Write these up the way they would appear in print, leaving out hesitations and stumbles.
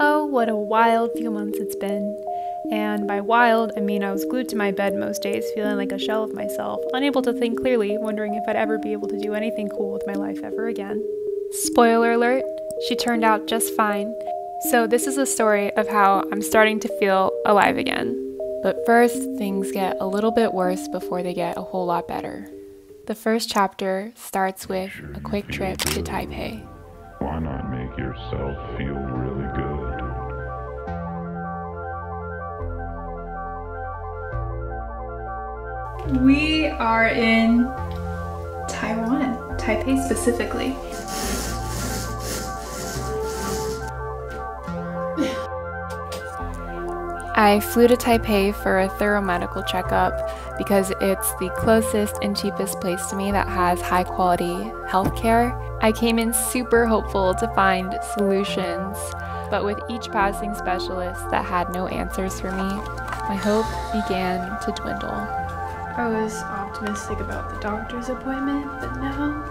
Oh, what a wild few months it's been. And by wild, I mean I was glued to my bed most days, feeling like a shell of myself, unable to think clearly, wondering if I'd ever be able to do anything cool with my life ever again. Spoiler alert, she turned out just fine. So this is a story of how I'm starting to feel alive again. But first, things get a little bit worse before they get a whole lot better. The first chapter starts with a quick trip to Taipei. Why not make yourself feel really good? We are in Taiwan, Taipei specifically. I flew to Taipei for a thorough medical checkup because it's the closest and cheapest place to me that has high quality healthcare. I came in super hopeful to find solutions, but with each passing specialist that had no answers for me, my hope began to dwindle. I was optimistic about the doctor's appointment, but now I'm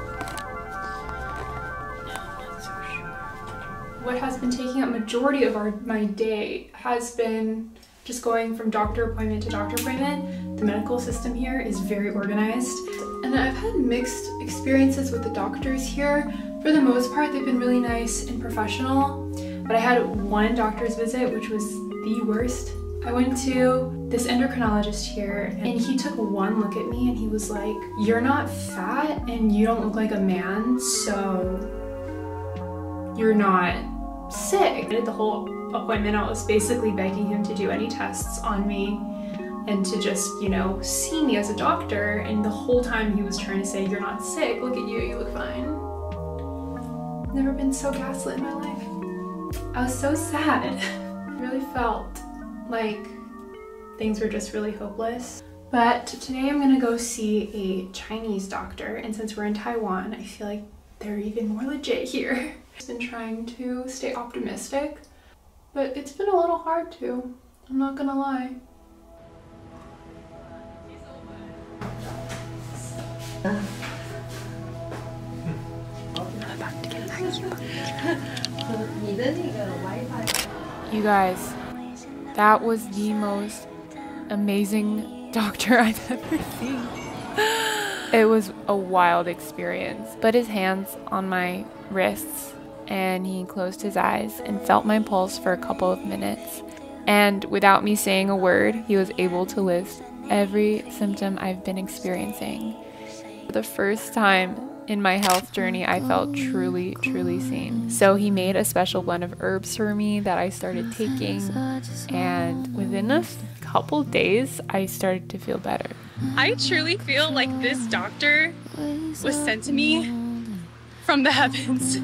not so sure. What has been taking up majority of my day has been just going from doctor appointment to doctor appointment. The medical system here is very organized, and I've had mixed experiences with the doctors here. For the most part, they've been really nice and professional, but I had one doctor's visit which was the worst. I went to this endocrinologist here, and he took one look at me and he was like, "You're not fat and you don't look like a man, so you're not sick." I did the whole appointment. I was basically begging him to do any tests on me and to just, you know, see me as a doctor, and the whole time he was trying to say, "You're not sick, look at you, you look fine." Never been so gaslit in my life. I was so sad. I really felt like things were just really hopeless. But today I'm gonna go see a Chinese doctor, and since we're in Taiwan, I feel like they're even more legit here. I've been trying to stay optimistic, but it's been a little hard to, I'm not gonna lie. You guys, that was the most amazing doctor I've ever seen. It was a wild experience. Put his hands on my wrists and he closed his eyes and felt my pulse for a couple of minutes. And without me saying a word, he was able to list every symptom I've been experiencing. For the first time in my health journey, I felt truly, truly seen. So he made a special blend of herbs for me that I started taking, and within a couple days, I started to feel better. I truly feel like this doctor was sent to me from the heavens.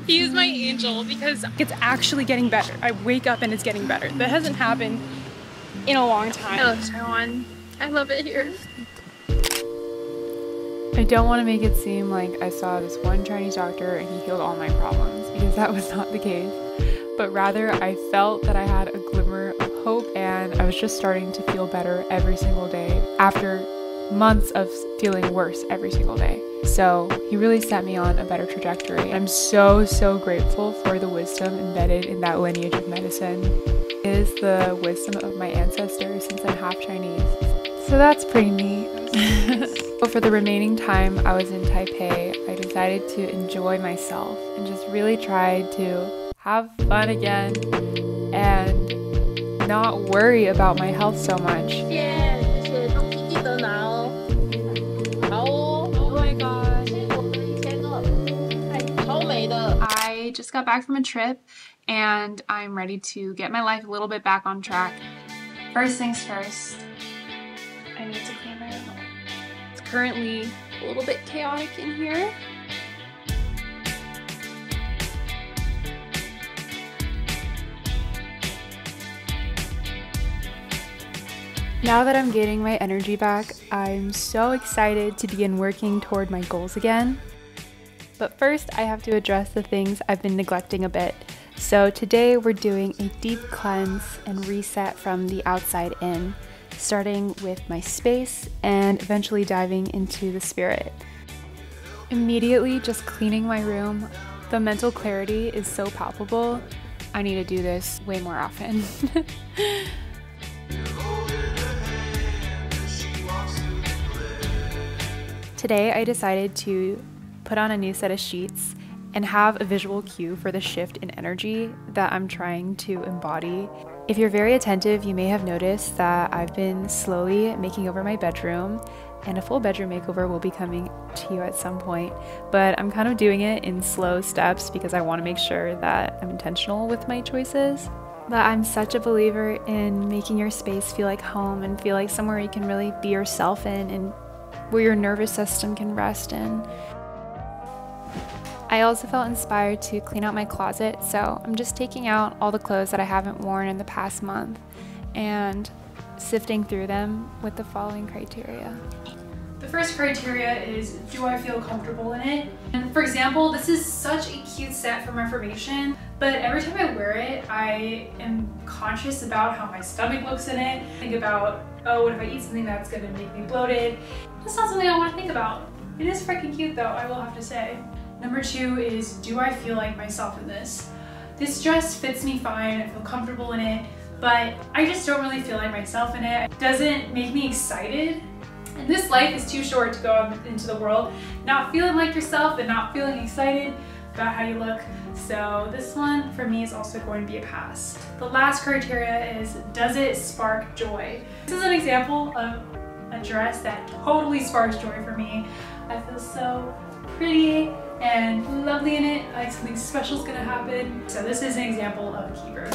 He is my angel because it's actually getting better. I wake up and it's getting better. That hasn't happened in a long time. I love Taiwan. I love it here. I don't want to make it seem like I saw this one Chinese doctor and he healed all my problems, because that was not the case. But rather, I felt that I had a glimmer of hope, and I was just starting to feel better every single day after months of feeling worse every single day. So he really set me on a better trajectory. I'm so, so grateful for the wisdom embedded in that lineage of medicine. It is the wisdom of my ancestors, since I'm half Chinese. So that's pretty neat. So for the remaining time I was in Taipei, I decided to enjoy myself and just really try to have fun again and not worry about my health so much. Oh my gosh. I just got back from a trip and I'm ready to get my life a little bit back on track. First things first, I need to clean my room. It's currently a little bit chaotic in here. Now that I'm getting my energy back, I'm so excited to begin working toward my goals again. But first, I have to address the things I've been neglecting a bit. So today we're doing a deep cleanse and reset from the outside in, starting with my space and eventually diving into the spirit. Immediately just cleaning my room, the mental clarity is so palpable. I need to do this way more often. Today I decided to put on a new set of sheets and have a visual cue for the shift in energy that I'm trying to embody. If you're very attentive, you may have noticed that I've been slowly making over my bedroom, and a full bedroom makeover will be coming to you at some point, but I'm kind of doing it in slow steps because I want to make sure that I'm intentional with my choices. But I'm such a believer in making your space feel like home and feel like somewhere you can really be yourself in and where your nervous system can rest in. I also felt inspired to clean out my closet, so I'm just taking out all the clothes that I haven't worn in the past month and sifting through them with the following criteria. The first criteria is, do I feel comfortable in it? And for example, this is such a cute set from Reformation, but every time I wear it, I am conscious about how my stomach looks in it. Think about, oh, what if I eat something that's gonna make me bloated? That's not something I wanna think about. It is freaking cute though, I will have to say. Number 2 is, do I feel like myself in this? This dress fits me fine, I feel comfortable in it, but I just don't really feel like myself in it. It doesn't make me excited. And this life is too short to go out into the world not feeling like yourself and not feeling excited about how you look. So this one for me is also going to be a pass. The last criteria is, does it spark joy? This is an example of a dress that totally sparks joy for me. I feel so pretty and lovely in it, like something special is gonna happen. So this is an example of a keeper.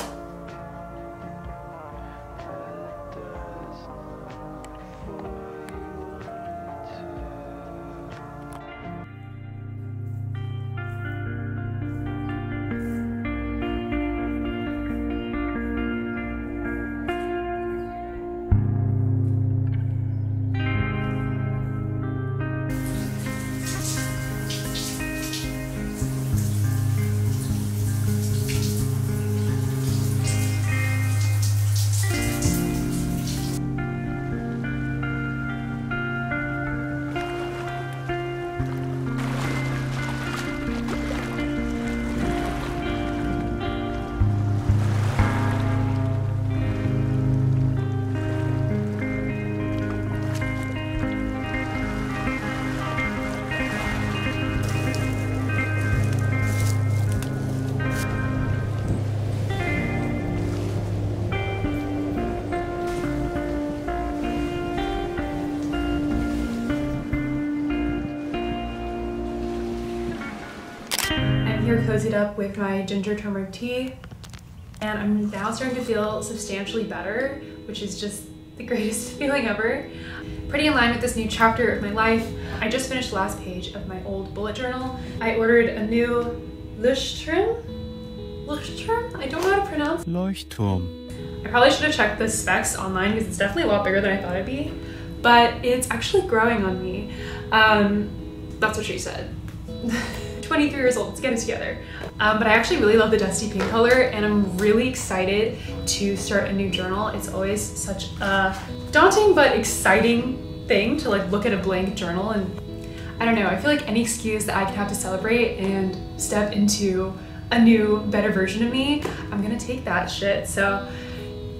Here cozied up with my ginger turmeric tea, and I'm now starting to feel substantially better, which is just the greatest feeling ever. Pretty in line with this new chapter of my life. I just finished the last page of my old bullet journal. I ordered a new Leuchtturm? I don't know how to pronounce. Leuchtturm. I probably should have checked the specs online because it's definitely a lot bigger than I thought it'd be, but it's actually growing on me. That's what she said. 23 years old, let's get it together. But I actually really love the dusty pink color, and I'm really excited to start a new journal. It's always such a daunting but exciting thing to like look at a blank journal, and I don't know, I feel like any excuse that I can have to celebrate and step into a new, better version of me, I'm gonna take that shit. So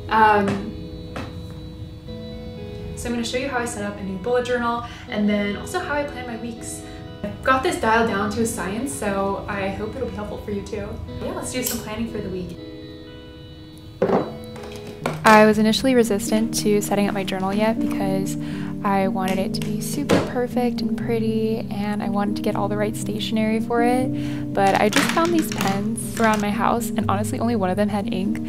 I'm gonna show you how I set up a new bullet journal and then also how I plan my weeks. I've got this dialed down to a science, so I hope it'll be helpful for you too. Yeah, let's do some planning for the week. I was initially resistant to setting up my journal yet because I wanted it to be super perfect and pretty, and I wanted to get all the right stationery for it. But I just found these pens around my house, and honestly only one of them had ink,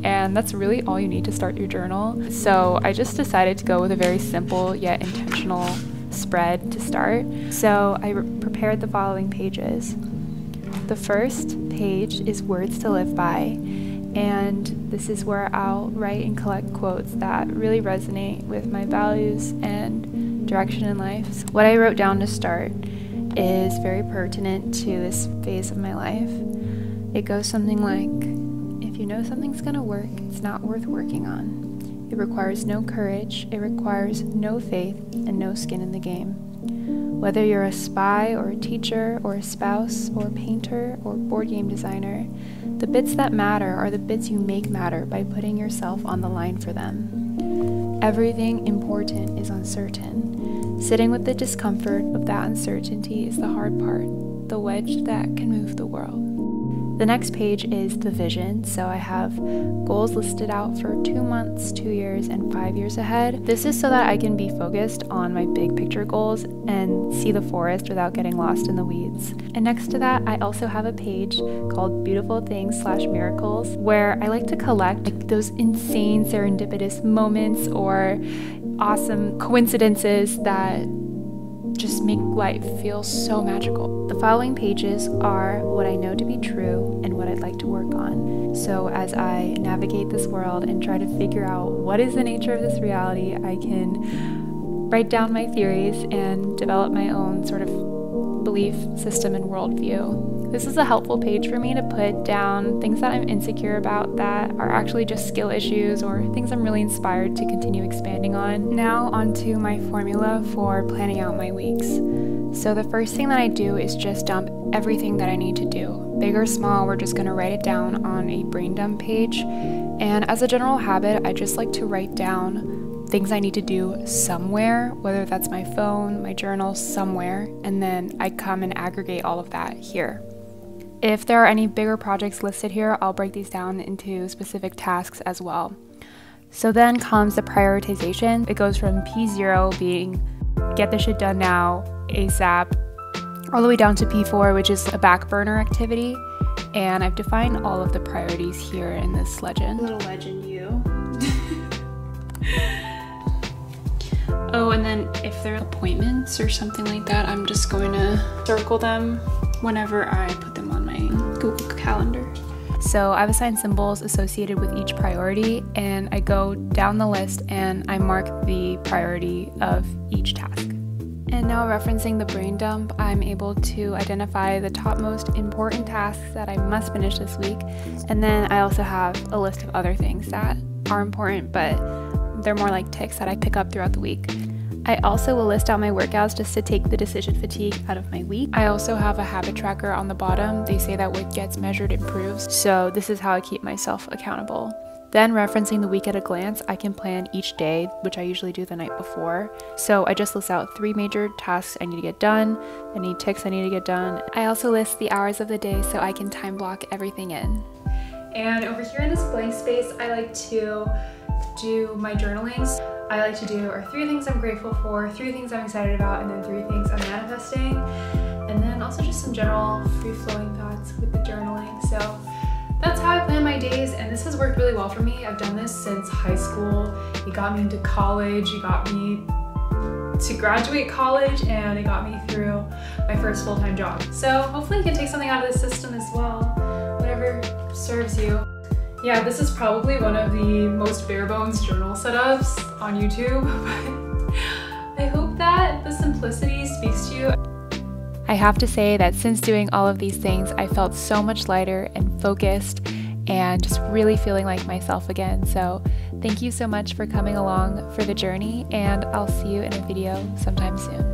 and that's really all you need to start your journal. So I just decided to go with a very simple yet intentional spread to start. So I prepared the following pages. The first page is words to live by, and this is where I'll write and collect quotes that really resonate with my values and direction in life. So what I wrote down to start is very pertinent to this phase of my life. It goes something like, if you know something's gonna work, it's not worth working on. It requires no courage, it requires no faith, and no skin in the game. Whether you're a spy or a teacher or a spouse or a painter or board game designer, The bits that matter are the bits you make matter by putting yourself on the line for them. Everything important is uncertain. Sitting with the discomfort of that uncertainty is the hard part, the wedge that can move the world. The next page is the vision, so I have goals listed out for 2 months, 2 years, and 5 years ahead. This is so that I can be focused on my big picture goals and see the forest without getting lost in the weeds. And next to that, I also have a page called Beautiful Things/Miracles, where I like to collect like those insane serendipitous moments or awesome coincidences that just make life feel so magical. The following pages are what I know to be true and what I'd like to work on. So as I navigate this world and try to figure out what is the nature of this reality, I can write down my theories and develop my own sort of belief system and worldview. This is a helpful page for me to put down things that I'm insecure about that are actually just skill issues or things I'm really inspired to continue expanding on. Now onto my formula for planning out my weeks. So the first thing that I do is just dump everything that I need to do. Big or small, we're just gonna write it down on a brain dump page. And as a general habit, I just like to write down things I need to do somewhere, whether that's my phone, my journal, somewhere, and then I come and aggregate all of that here. If there are any bigger projects listed here, I'll break these down into specific tasks as well. So then comes the prioritization. It goes from P0 being get this shit done now, ASAP, all the way down to P4, which is a back burner activity. And I've defined all of the priorities here in this legend. Little legend you. Oh, and then if there are appointments or something like that, I'm just going to circle them whenever I put them on my Google Calendar. So I've assigned symbols associated with each priority, and I go down the list and I mark the priority of each task. And now referencing the brain dump, I'm able to identify the top most important tasks that I must finish this week. And then I also have a list of other things that are important, but they're more like ticks that I pick up throughout the week. I also will list out my workouts just to take the decision fatigue out of my week. I also have a habit tracker on the bottom. They say that what gets measured improves, so this is how I keep myself accountable. Then referencing the week at a glance, I can plan each day, which I usually do the night before. So I just list out 3 major tasks I need to get done, any ticks I need to get done. I also list the hours of the day so I can time block everything in. And over here in this blank space, I like to do my journalings. I like to do are 3 things I'm grateful for, 3 things I'm excited about, and then 3 things I'm manifesting. And then also just some general free-flowing thoughts with the journaling. So that's how I plan my days, and this has worked really well for me. I've done this since high school. It got me into college, it got me to graduate college, and it got me through my first full-time job. So hopefully you can take something out of this system as well, whatever serves you. Yeah, this is probably one of the most bare bones journal setups on YouTube, but I hope that the simplicity speaks to you. I have to say that since doing all of these things, I felt so much lighter and focused and just really feeling like myself again. So thank you so much for coming along for the journey, and I'll see you in a video sometime soon.